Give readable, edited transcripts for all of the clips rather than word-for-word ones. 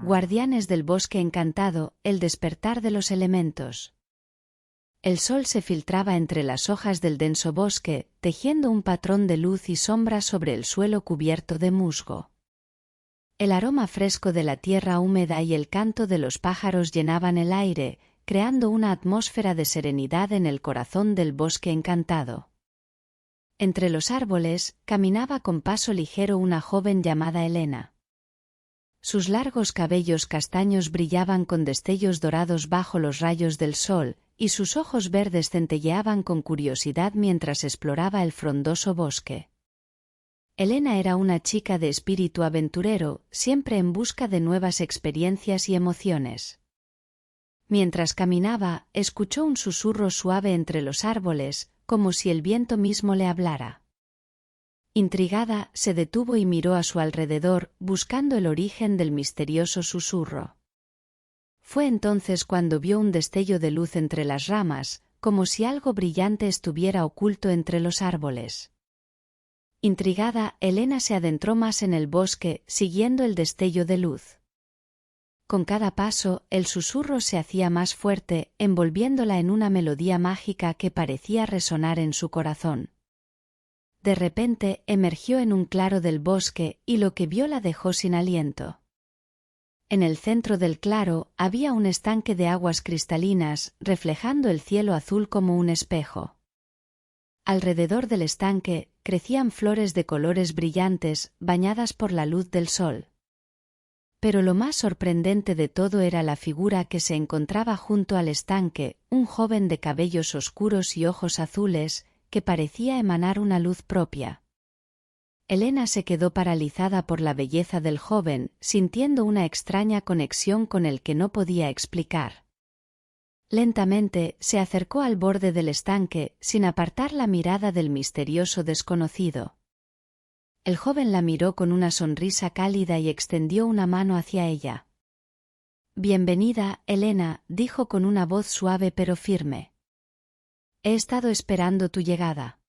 Guardianes del bosque encantado, el despertar de los elementos. El sol se filtraba entre las hojas del denso bosque, tejiendo un patrón de luz y sombra sobre el suelo cubierto de musgo. El aroma fresco de la tierra húmeda y el canto de los pájaros llenaban el aire, creando una atmósfera de serenidad en el corazón del bosque encantado. Entre los árboles, caminaba con paso ligero una joven llamada Elena. Sus largos cabellos castaños brillaban con destellos dorados bajo los rayos del sol, y sus ojos verdes centelleaban con curiosidad mientras exploraba el frondoso bosque. Elena era una chica de espíritu aventurero, siempre en busca de nuevas experiencias y emociones. Mientras caminaba, escuchó un susurro suave entre los árboles, como si el viento mismo le hablara. Intrigada, se detuvo y miró a su alrededor, buscando el origen del misterioso susurro. Fue entonces cuando vio un destello de luz entre las ramas, como si algo brillante estuviera oculto entre los árboles. Intrigada, Elena se adentró más en el bosque, siguiendo el destello de luz. Con cada paso, el susurro se hacía más fuerte, envolviéndola en una melodía mágica que parecía resonar en su corazón. De repente, emergió en un claro del bosque, y lo que vio la dejó sin aliento. En el centro del claro, había un estanque de aguas cristalinas, reflejando el cielo azul como un espejo. Alrededor del estanque, crecían flores de colores brillantes, bañadas por la luz del sol. Pero lo más sorprendente de todo era la figura que se encontraba junto al estanque, un joven de cabellos oscuros y ojos azules, que parecía emanar una luz propia. Elena se quedó paralizada por la belleza del joven, sintiendo una extraña conexión con el que no podía explicar. Lentamente, se acercó al borde del estanque, sin apartar la mirada del misterioso desconocido. El joven la miró con una sonrisa cálida y extendió una mano hacia ella. «Bienvenida, Elena», dijo con una voz suave pero firme. «He estado esperando tu llegada».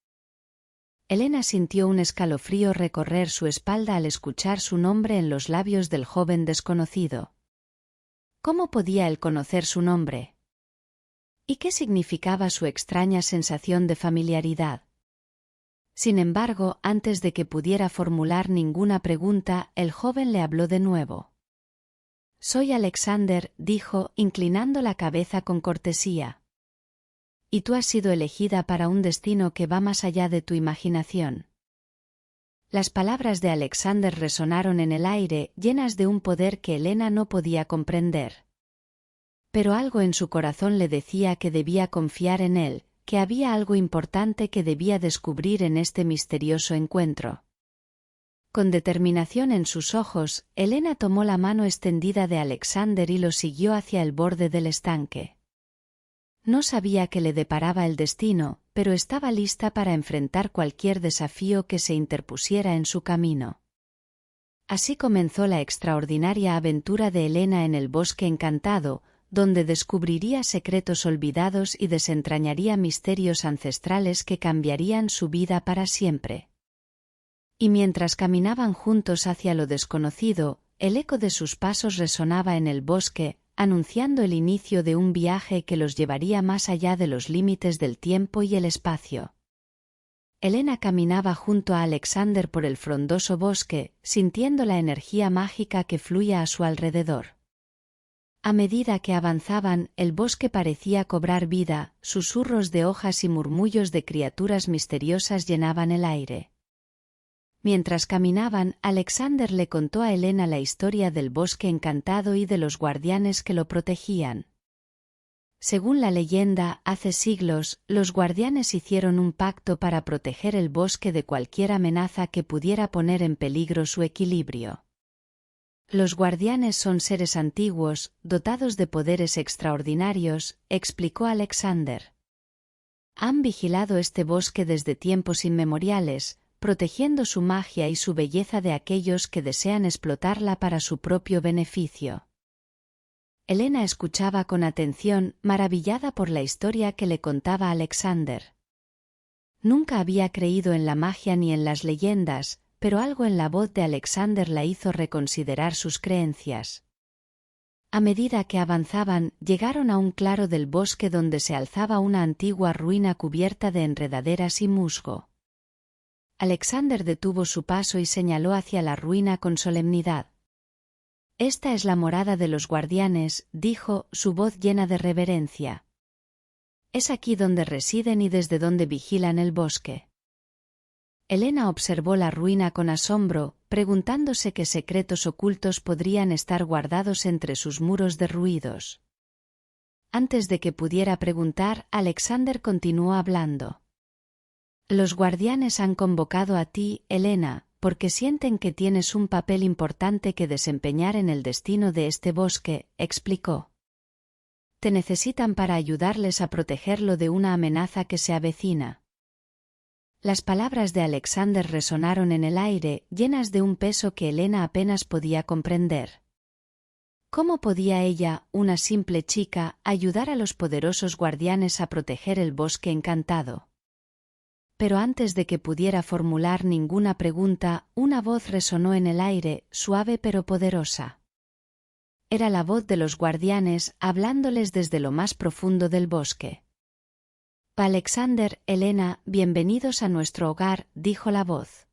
Elena sintió un escalofrío recorrer su espalda al escuchar su nombre en los labios del joven desconocido. ¿Cómo podía él conocer su nombre? ¿Y qué significaba su extraña sensación de familiaridad? Sin embargo, antes de que pudiera formular ninguna pregunta, el joven le habló de nuevo. «Soy Alexander», dijo, inclinando la cabeza con cortesía. «Y tú has sido elegida para un destino que va más allá de tu imaginación». Las palabras de Alexander resonaron en el aire, llenas de un poder que Elena no podía comprender. Pero algo en su corazón le decía que debía confiar en él, que había algo importante que debía descubrir en este misterioso encuentro. Con determinación en sus ojos, Elena tomó la mano extendida de Alexander y lo siguió hacia el borde del estanque. No sabía qué le deparaba el destino, pero estaba lista para enfrentar cualquier desafío que se interpusiera en su camino. Así comenzó la extraordinaria aventura de Elena en el bosque encantado, donde descubriría secretos olvidados y desentrañaría misterios ancestrales que cambiarían su vida para siempre. Y mientras caminaban juntos hacia lo desconocido, el eco de sus pasos resonaba en el bosque, anunciando el inicio de un viaje que los llevaría más allá de los límites del tiempo y el espacio. Elena caminaba junto a Alexander por el frondoso bosque, sintiendo la energía mágica que fluía a su alrededor. A medida que avanzaban, el bosque parecía cobrar vida, susurros de hojas y murmullos de criaturas misteriosas llenaban el aire. Mientras caminaban, Alexander le contó a Elena la historia del bosque encantado y de los guardianes que lo protegían. Según la leyenda, hace siglos, los guardianes hicieron un pacto para proteger el bosque de cualquier amenaza que pudiera poner en peligro su equilibrio. Los guardianes son seres antiguos, dotados de poderes extraordinarios, explicó Alexander. Han vigilado este bosque desde tiempos inmemoriales, protegiendo su magia y su belleza de aquellos que desean explotarla para su propio beneficio. Elena escuchaba con atención, maravillada por la historia que le contaba Alexander. Nunca había creído en la magia ni en las leyendas, pero algo en la voz de Alexander la hizo reconsiderar sus creencias. A medida que avanzaban, llegaron a un claro del bosque donde se alzaba una antigua ruina cubierta de enredaderas y musgo. Alexander detuvo su paso y señaló hacia la ruina con solemnidad. «Esta es la morada de los guardianes», dijo, su voz llena de reverencia. «Es aquí donde residen y desde donde vigilan el bosque». Elena observó la ruina con asombro, preguntándose qué secretos ocultos podrían estar guardados entre sus muros derruidos. Antes de que pudiera preguntar, Alexander continuó hablando. «Los guardianes han convocado a ti, Elena, porque sienten que tienes un papel importante que desempeñar en el destino de este bosque», explicó. «Te necesitan para ayudarles a protegerlo de una amenaza que se avecina». Las palabras de Alexander resonaron en el aire, llenas de un peso que Elena apenas podía comprender. ¿Cómo podía ella, una simple chica, ayudar a los poderosos guardianes a proteger el bosque encantado? Pero antes de que pudiera formular ninguna pregunta, una voz resonó en el aire, suave pero poderosa. Era la voz de los guardianes, hablándoles desde lo más profundo del bosque. «Alexander, Elena, bienvenidos a nuestro hogar», dijo la voz.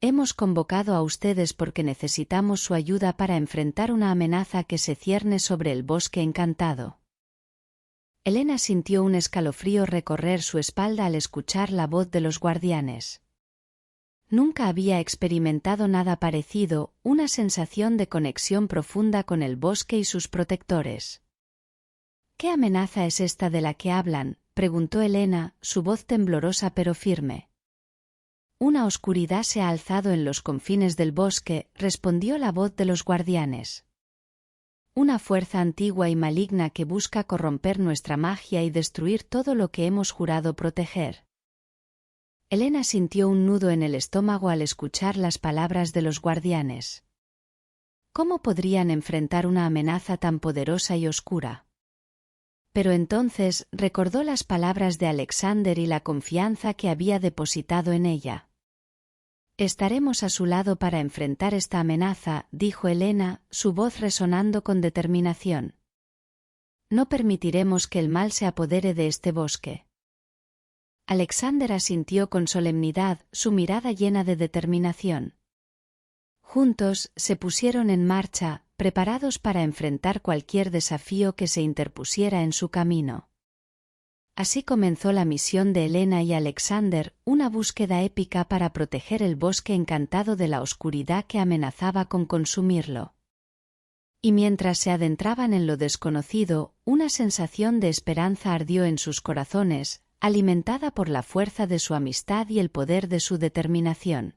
«Hemos convocado a ustedes porque necesitamos su ayuda para enfrentar una amenaza que se cierne sobre el bosque encantado». Elena sintió un escalofrío recorrer su espalda al escuchar la voz de los guardianes. Nunca había experimentado nada parecido, una sensación de conexión profunda con el bosque y sus protectores. «¿Qué amenaza es esta de la que hablan?», preguntó Elena, su voz temblorosa pero firme. «Una oscuridad se ha alzado en los confines del bosque», respondió la voz de los guardianes. «Una fuerza antigua y maligna que busca corromper nuestra magia y destruir todo lo que hemos jurado proteger». Elena sintió un nudo en el estómago al escuchar las palabras de los guardianes. ¿Cómo podrían enfrentar una amenaza tan poderosa y oscura? Pero entonces recordó las palabras de Alexander y la confianza que había depositado en ella. «Estaremos a su lado para enfrentar esta amenaza», dijo Elena, su voz resonando con determinación. «No permitiremos que el mal se apodere de este bosque». Alexander asintió con solemnidad, su mirada llena de determinación. Juntos se pusieron en marcha, preparados para enfrentar cualquier desafío que se interpusiera en su camino. Así comenzó la misión de Elena y Alexander, una búsqueda épica para proteger el bosque encantado de la oscuridad que amenazaba con consumirlo. Y mientras se adentraban en lo desconocido, una sensación de esperanza ardió en sus corazones, alimentada por la fuerza de su amistad y el poder de su determinación.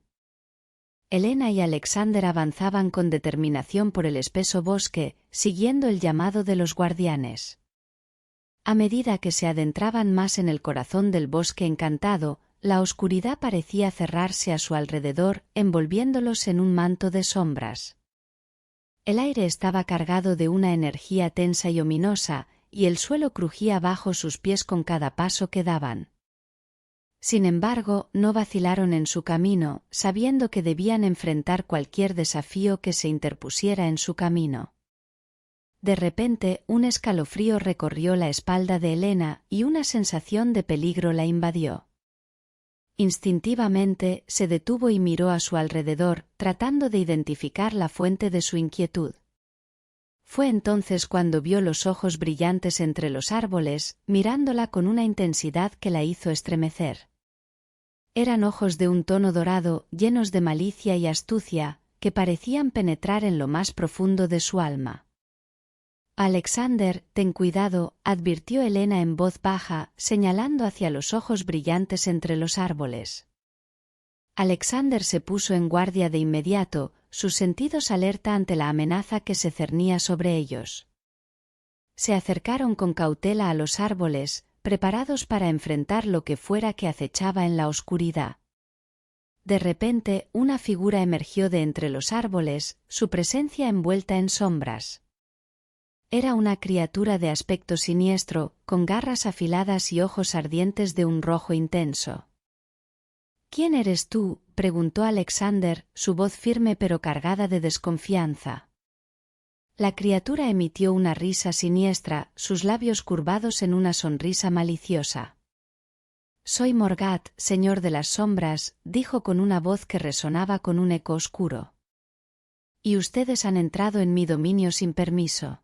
Elena y Alexander avanzaban con determinación por el espeso bosque, siguiendo el llamado de los guardianes. A medida que se adentraban más en el corazón del bosque encantado, la oscuridad parecía cerrarse a su alrededor, envolviéndolos en un manto de sombras. El aire estaba cargado de una energía tensa y ominosa, y el suelo crujía bajo sus pies con cada paso que daban. Sin embargo, no vacilaron en su camino, sabiendo que debían enfrentar cualquier desafío que se interpusiera en su camino. De repente, un escalofrío recorrió la espalda de Elena y una sensación de peligro la invadió. Instintivamente, se detuvo y miró a su alrededor, tratando de identificar la fuente de su inquietud. Fue entonces cuando vio los ojos brillantes entre los árboles, mirándola con una intensidad que la hizo estremecer. Eran ojos de un tono dorado, llenos de malicia y astucia, que parecían penetrar en lo más profundo de su alma. «Alexander, ten cuidado», advirtió Elena en voz baja, señalando hacia los ojos brillantes entre los árboles. Alexander se puso en guardia de inmediato, sus sentidos alerta ante la amenaza que se cernía sobre ellos. Se acercaron con cautela a los árboles, preparados para enfrentar lo que fuera que acechaba en la oscuridad. De repente, una figura emergió de entre los árboles, su presencia envuelta en sombras. Era una criatura de aspecto siniestro, con garras afiladas y ojos ardientes de un rojo intenso. «¿Quién eres tú?», preguntó Alexander, su voz firme pero cargada de desconfianza. La criatura emitió una risa siniestra, sus labios curvados en una sonrisa maliciosa. «Soy Morgat, señor de las sombras», dijo con una voz que resonaba con un eco oscuro. «Y ustedes han entrado en mi dominio sin permiso».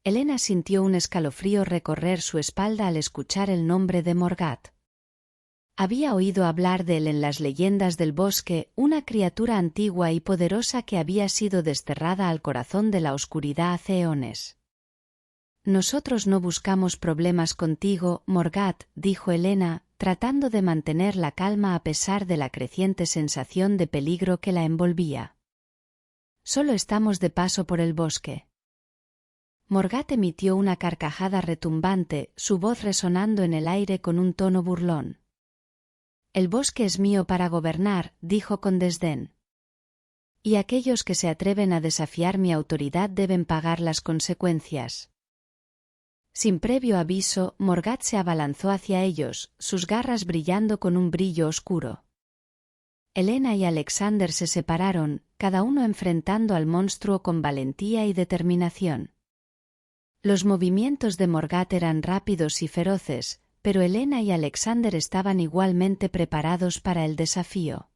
Elena sintió un escalofrío recorrer su espalda al escuchar el nombre de Morgat. Había oído hablar de él en las leyendas del bosque, una criatura antigua y poderosa que había sido desterrada al corazón de la oscuridad hace eones. «Nosotros no buscamos problemas contigo, Morgat», dijo Elena, tratando de mantener la calma a pesar de la creciente sensación de peligro que la envolvía. «Solo estamos de paso por el bosque». Morgat emitió una carcajada retumbante, su voz resonando en el aire con un tono burlón. «El bosque es mío para gobernar», dijo con desdén. «Y aquellos que se atreven a desafiar mi autoridad deben pagar las consecuencias». Sin previo aviso, Morgat se abalanzó hacia ellos, sus garras brillando con un brillo oscuro. Elena y Alexander se separaron, cada uno enfrentando al monstruo con valentía y determinación. Los movimientos de Morgat eran rápidos y feroces, pero Elena y Alexander estaban igualmente preparados para el desafío.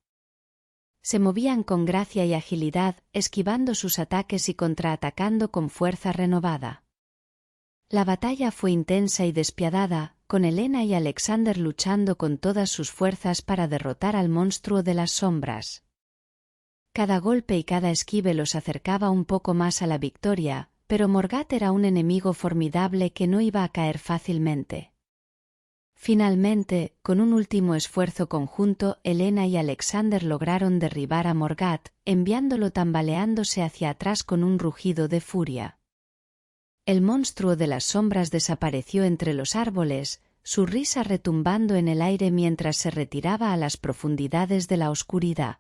Se movían con gracia y agilidad, esquivando sus ataques y contraatacando con fuerza renovada. La batalla fue intensa y despiadada, con Elena y Alexander luchando con todas sus fuerzas para derrotar al monstruo de las sombras. Cada golpe y cada esquive los acercaba un poco más a la victoria, pero Morgat era un enemigo formidable que no iba a caer fácilmente. Finalmente, con un último esfuerzo conjunto, Elena y Alexander lograron derribar a Morgat, enviándolo tambaleándose hacia atrás con un rugido de furia. El monstruo de las sombras desapareció entre los árboles, su risa retumbando en el aire mientras se retiraba a las profundidades de la oscuridad.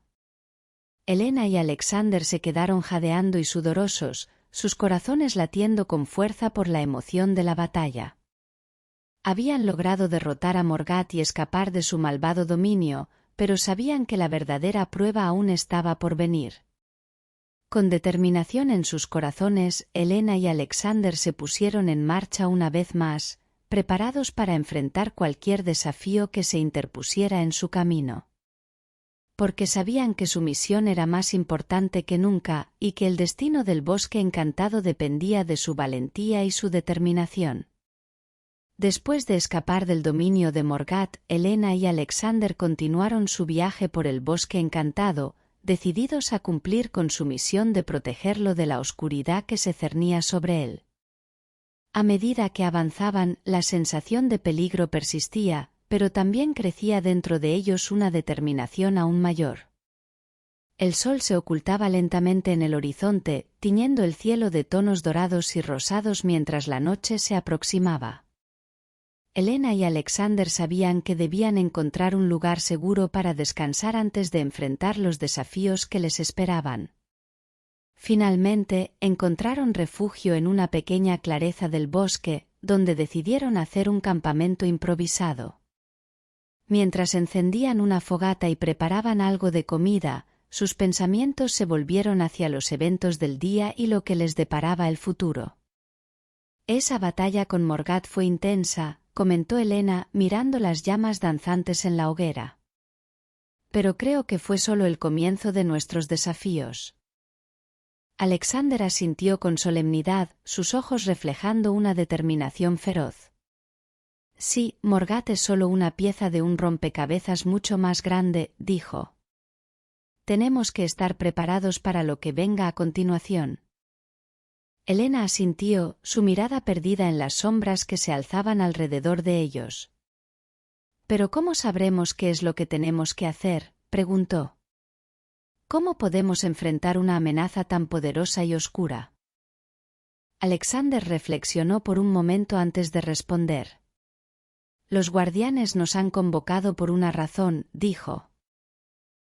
Elena y Alexander se quedaron jadeando y sudorosos, sus corazones latiendo con fuerza por la emoción de la batalla. Habían logrado derrotar a Morgat y escapar de su malvado dominio, pero sabían que la verdadera prueba aún estaba por venir. Con determinación en sus corazones, Elena y Alexander se pusieron en marcha una vez más, preparados para enfrentar cualquier desafío que se interpusiera en su camino. Porque sabían que su misión era más importante que nunca, y que el destino del bosque encantado dependía de su valentía y su determinación. Después de escapar del dominio de Morgat, Elena y Alexander continuaron su viaje por el bosque encantado, decididos a cumplir con su misión de protegerlo de la oscuridad que se cernía sobre él. A medida que avanzaban, la sensación de peligro persistía, pero también crecía dentro de ellos una determinación aún mayor. El sol se ocultaba lentamente en el horizonte, tiñendo el cielo de tonos dorados y rosados mientras la noche se aproximaba. Elena y Alexander sabían que debían encontrar un lugar seguro para descansar antes de enfrentar los desafíos que les esperaban. Finalmente, encontraron refugio en una pequeña clareza del bosque, donde decidieron hacer un campamento improvisado. Mientras encendían una fogata y preparaban algo de comida, sus pensamientos se volvieron hacia los eventos del día y lo que les deparaba el futuro. «Esa batalla con Morgat fue intensa», comentó Elena, mirando las llamas danzantes en la hoguera. «Pero creo que fue solo el comienzo de nuestros desafíos». Alexander asintió con solemnidad, sus ojos reflejando una determinación feroz. «Sí, Morgat es solo una pieza de un rompecabezas mucho más grande», dijo. «Tenemos que estar preparados para lo que venga a continuación». Elena asintió, su mirada perdida en las sombras que se alzaban alrededor de ellos. «¿Pero cómo sabremos qué es lo que tenemos que hacer?», preguntó. «¿Cómo podemos enfrentar una amenaza tan poderosa y oscura?». Alexander reflexionó por un momento antes de responder. «Los guardianes nos han convocado por una razón», dijo.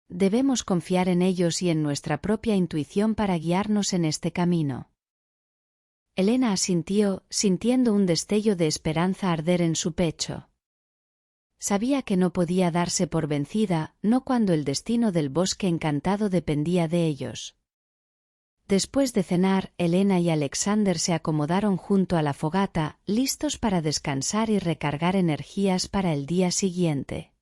«Debemos confiar en ellos y en nuestra propia intuición para guiarnos en este camino». Elena asintió, sintiendo un destello de esperanza arder en su pecho. Sabía que no podía darse por vencida, no cuando el destino del bosque encantado dependía de ellos. Después de cenar, Elena y Alexander se acomodaron junto a la fogata, listos para descansar y recargar energías para el día siguiente.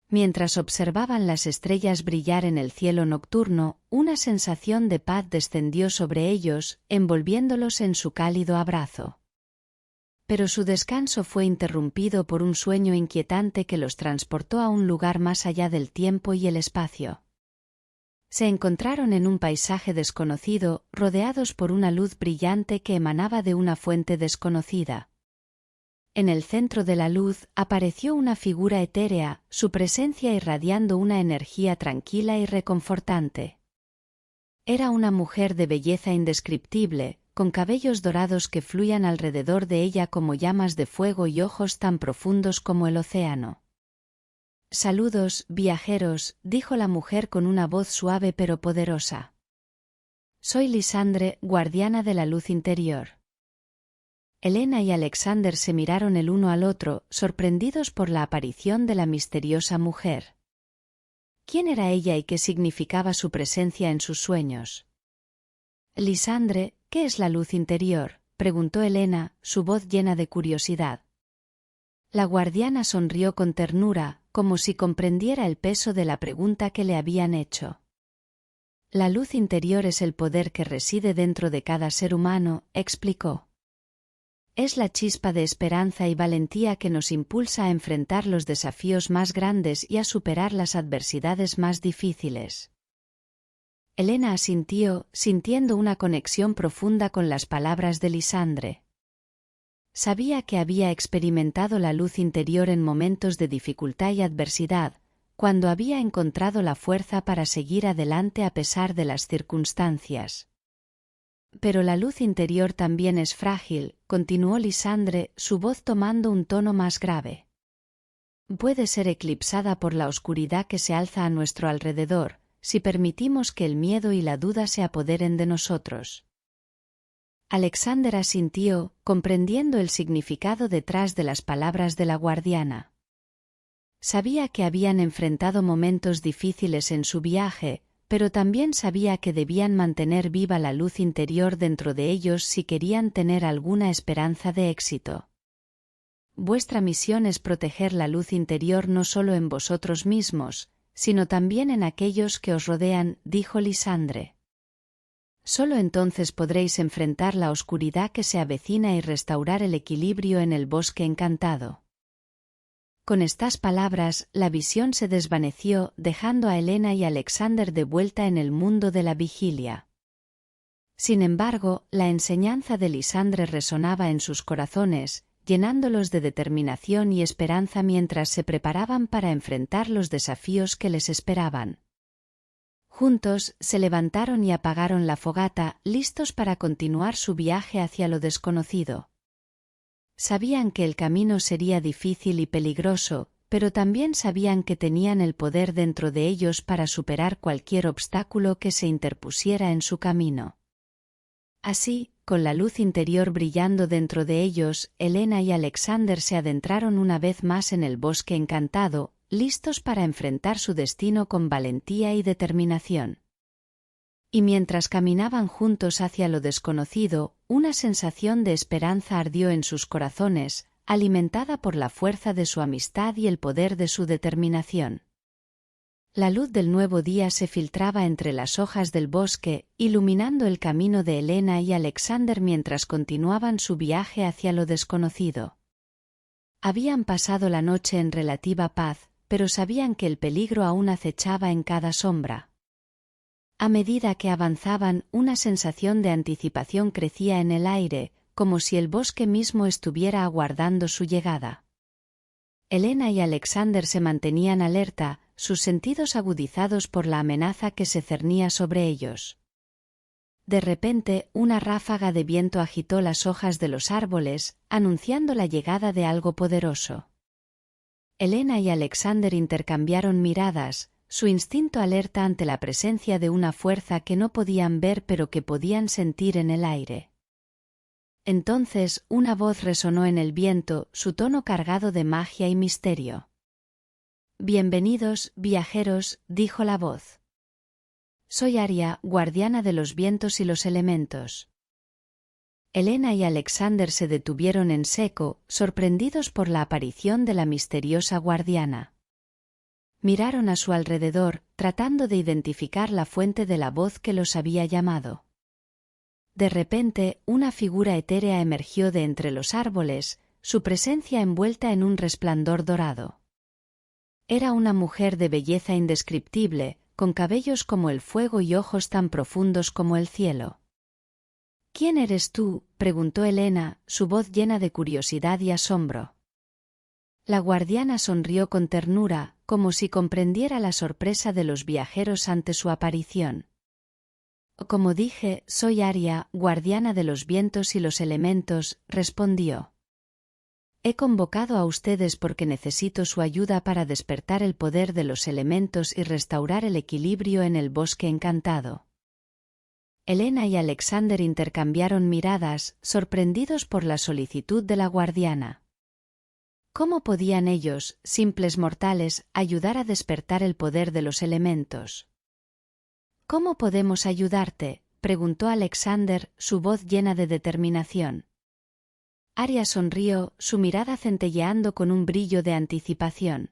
Mientras observaban las estrellas brillar en el cielo nocturno, una sensación de paz descendió sobre ellos, envolviéndolos en su cálido abrazo. Pero su descanso fue interrumpido por un sueño inquietante que los transportó a un lugar más allá del tiempo y el espacio. Se encontraron en un paisaje desconocido, rodeados por una luz brillante que emanaba de una fuente desconocida. En el centro de la luz apareció una figura etérea, su presencia irradiando una energía tranquila y reconfortante. Era una mujer de belleza indescriptible, con cabellos dorados que fluían alrededor de ella como llamas de fuego y ojos tan profundos como el océano. «Saludos, viajeros», dijo la mujer con una voz suave pero poderosa. «Soy Lisandre, guardiana de la luz interior». Elena y Alexander se miraron el uno al otro, sorprendidos por la aparición de la misteriosa mujer. ¿Quién era ella y qué significaba su presencia en sus sueños? «Lisandre, ¿qué es la luz interior?», preguntó Elena, su voz llena de curiosidad. La guardiana sonrió con ternura, como si comprendiera el peso de la pregunta que le habían hecho. «La luz interior es el poder que reside dentro de cada ser humano», explicó. «Es la chispa de esperanza y valentía que nos impulsa a enfrentar los desafíos más grandes y a superar las adversidades más difíciles». Elena asintió, sintiendo una conexión profunda con las palabras de Lisandre. Sabía que había experimentado la luz interior en momentos de dificultad y adversidad, cuando había encontrado la fuerza para seguir adelante a pesar de las circunstancias. «Pero la luz interior también es frágil», continuó Lisandre, su voz tomando un tono más grave. «Puede ser eclipsada por la oscuridad que se alza a nuestro alrededor, si permitimos que el miedo y la duda se apoderen de nosotros». Alexander asintió, comprendiendo el significado detrás de las palabras de la guardiana. Sabía que habían enfrentado momentos difíciles en su viaje, pero también sabía que debían mantener viva la luz interior dentro de ellos si querían tener alguna esperanza de éxito. «Vuestra misión es proteger la luz interior no solo en vosotros mismos, sino también en aquellos que os rodean», dijo Lisandre. «Solo entonces podréis enfrentar la oscuridad que se avecina y restaurar el equilibrio en el bosque encantado». Con estas palabras, la visión se desvaneció, dejando a Elena y Alexander de vuelta en el mundo de la vigilia. Sin embargo, la enseñanza de Lisandre resonaba en sus corazones, llenándolos de determinación y esperanza mientras se preparaban para enfrentar los desafíos que les esperaban. Juntos, se levantaron y apagaron la fogata, listos para continuar su viaje hacia lo desconocido. Sabían que el camino sería difícil y peligroso, pero también sabían que tenían el poder dentro de ellos para superar cualquier obstáculo que se interpusiera en su camino. Así, con la luz interior brillando dentro de ellos, Elena y Alexander se adentraron una vez más en el bosque encantado, listos para enfrentar su destino con valentía y determinación. Y mientras caminaban juntos hacia lo desconocido, una sensación de esperanza ardió en sus corazones, alimentada por la fuerza de su amistad y el poder de su determinación. La luz del nuevo día se filtraba entre las hojas del bosque, iluminando el camino de Elena y Alexander mientras continuaban su viaje hacia lo desconocido. Habían pasado la noche en relativa paz, pero sabían que el peligro aún acechaba en cada sombra. A medida que avanzaban, una sensación de anticipación crecía en el aire, como si el bosque mismo estuviera aguardando su llegada. Elena y Alexander se mantenían alerta, sus sentidos agudizados por la amenaza que se cernía sobre ellos. De repente, una ráfaga de viento agitó las hojas de los árboles, anunciando la llegada de algo poderoso. Elena y Alexander intercambiaron miradas, su instinto alerta ante la presencia de una fuerza que no podían ver pero que podían sentir en el aire. Entonces, una voz resonó en el viento, su tono cargado de magia y misterio. «Bienvenidos, viajeros», dijo la voz. Soy Aria, guardiana de los vientos y los elementos. Elena y Alexander se detuvieron en seco, sorprendidos por la aparición de la misteriosa guardiana. Miraron a su alrededor, tratando de identificar la fuente de la voz que los había llamado. De repente, una figura etérea emergió de entre los árboles, su presencia envuelta en un resplandor dorado. Era una mujer de belleza indescriptible, con cabellos como el fuego y ojos tan profundos como el cielo. —¿Quién eres tú? —preguntó Elena, su voz llena de curiosidad y asombro. La guardiana sonrió con ternura, como si comprendiera la sorpresa de los viajeros ante su aparición. —Como dije, soy Aria, guardiana de los vientos y los elementos —respondió. He convocado a ustedes porque necesito su ayuda para despertar el poder de los elementos y restaurar el equilibrio en el bosque encantado. Elena y Alexander intercambiaron miradas, sorprendidos por la solicitud de la guardiana. ¿Cómo podían ellos, simples mortales, ayudar a despertar el poder de los elementos? —¿Cómo podemos ayudarte? —preguntó Alexander, su voz llena de determinación. Aria sonrió, su mirada centelleando con un brillo de anticipación.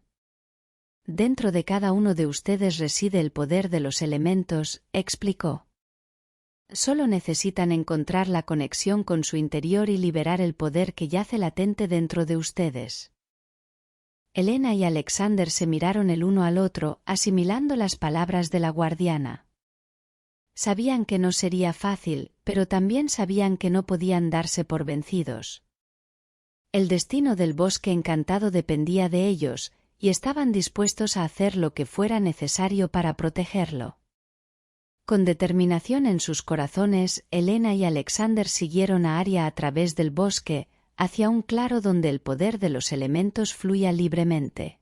—Dentro de cada uno de ustedes reside el poder de los elementos —explicó. Solo necesitan encontrar la conexión con su interior y liberar el poder que yace latente dentro de ustedes. Elena y Alexander se miraron el uno al otro, asimilando las palabras de la guardiana. Sabían que no sería fácil, pero también sabían que no podían darse por vencidos. El destino del bosque encantado dependía de ellos, y estaban dispuestos a hacer lo que fuera necesario para protegerlo. Con determinación en sus corazones, Elena y Alexander siguieron a Aria a través del bosque, hacia un claro donde el poder de los elementos fluía libremente.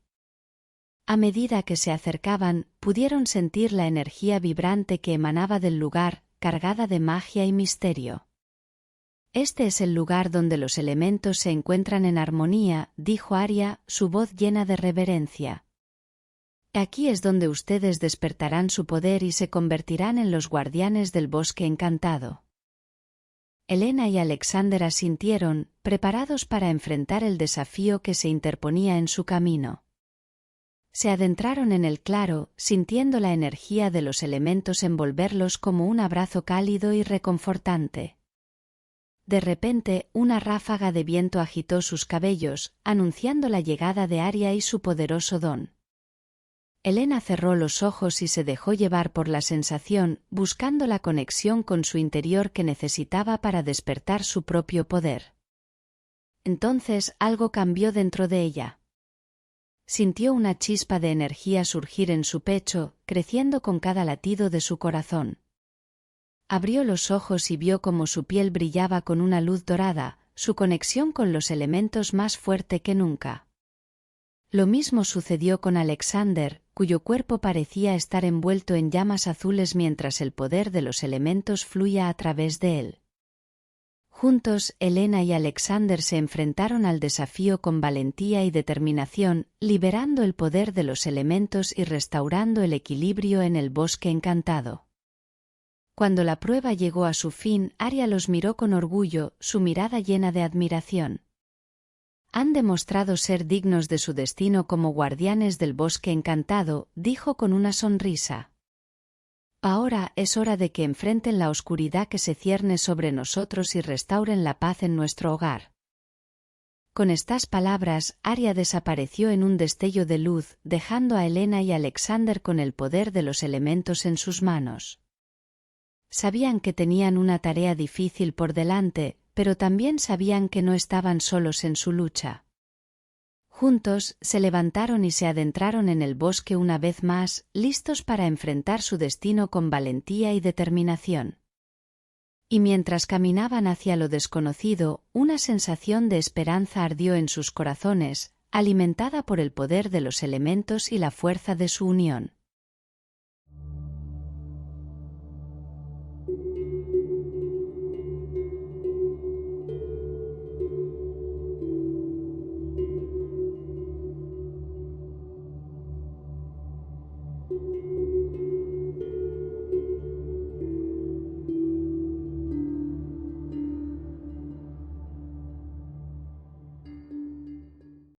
A medida que se acercaban, pudieron sentir la energía vibrante que emanaba del lugar, cargada de magia y misterio. Este es el lugar donde los elementos se encuentran en armonía, dijo Aria, su voz llena de reverencia. Aquí es donde ustedes despertarán su poder y se convertirán en los guardianes del bosque encantado. Elena y Alexander asintieron, preparados para enfrentar el desafío que se interponía en su camino. Se adentraron en el claro, sintiendo la energía de los elementos envolverlos como un abrazo cálido y reconfortante. De repente, una ráfaga de viento agitó sus cabellos, anunciando la llegada de Aria y su poderoso don. Elena cerró los ojos y se dejó llevar por la sensación, buscando la conexión con su interior que necesitaba para despertar su propio poder. Entonces algo cambió dentro de ella. Sintió una chispa de energía surgir en su pecho, creciendo con cada latido de su corazón. Abrió los ojos y vio cómo su piel brillaba con una luz dorada, su conexión con los elementos más fuerte que nunca. Lo mismo sucedió con Alexander, cuyo cuerpo parecía estar envuelto en llamas azules mientras el poder de los elementos fluía a través de él. Juntos, Elena y Alexander se enfrentaron al desafío con valentía y determinación, liberando el poder de los elementos y restaurando el equilibrio en el bosque encantado. Cuando la prueba llegó a su fin, Aria los miró con orgullo, su mirada llena de admiración. Han demostrado ser dignos de su destino como guardianes del bosque encantado, dijo con una sonrisa. Ahora es hora de que enfrenten la oscuridad que se cierne sobre nosotros y restauren la paz en nuestro hogar. Con estas palabras, Aria desapareció en un destello de luz, dejando a Elena y Alexander con el poder de los elementos en sus manos. Sabían que tenían una tarea difícil por delante, pero también sabían que no estaban solos en su lucha. Juntos, se levantaron y se adentraron en el bosque una vez más, listos para enfrentar su destino con valentía y determinación. Y mientras caminaban hacia lo desconocido, una sensación de esperanza ardió en sus corazones, alimentada por el poder de los elementos y la fuerza de su unión.